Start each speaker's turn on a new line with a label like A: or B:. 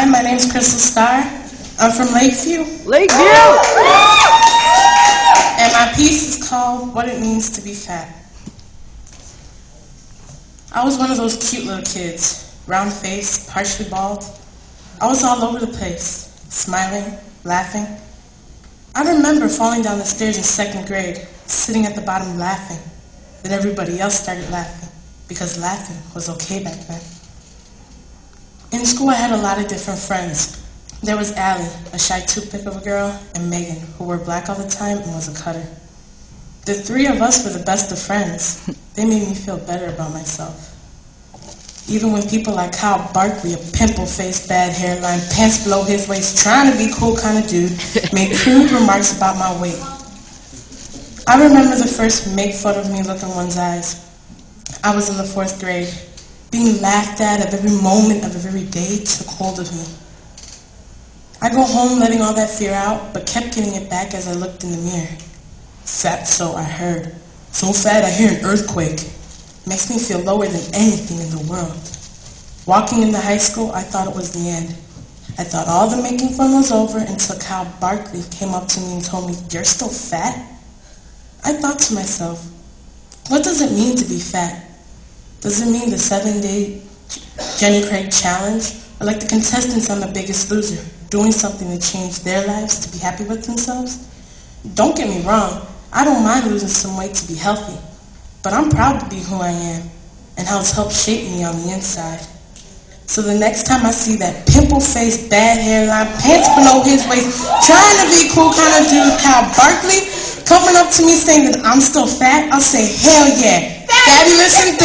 A: Hi, my name's Crystal Starr. I'm from Lakeview.
B: Lakeview!
A: And my piece is called What It Means to Be Fat. I was one of those cute little kids, round face, partially bald. I was all over the place, smiling, laughing. I remember falling down the stairs in second grade, sitting at the bottom laughing. Then everybody else started laughing, because laughing was okay back then. In school I had a lot of different friends. There was Allie, a shy toothpick of a girl, and Megan, who wore black all the time and was a cutter. The three of us were the best of friends. They made me feel better about myself. Even when people like Kyle Barkley, a pimple-faced, bad hairline, pants below his waist, trying to be cool kind of dude, made crude remarks about my weight. I remember the first make fun of me look in one's eyes. I was in the 4th grade. Being laughed at every moment of every day took hold of me. I go home letting all that fear out, but kept getting it back as I looked in the mirror. Fat, so I heard. So fat I hear an earthquake. Makes me feel lower than anything in the world. Walking into high school, I thought it was the end. I thought all the making fun was over until Kyle Barkley came up to me and told me, "You're still fat?" I thought to myself, what does it mean to be fat? Does it mean the 7-day Jenny Craig challenge? Or like the contestants on The Biggest Loser, doing something to change their lives to be happy with themselves? Don't get me wrong, I don't mind losing some weight to be healthy. But I'm proud to be who I am and how it's helped shape me on the inside. So the next time I see that pimple-faced, bad hairline, pants below his waist, trying to be cool kind of dude, Kyle Barkley, coming up to me saying that I'm still fat, I'll say, hell yeah, fabulous and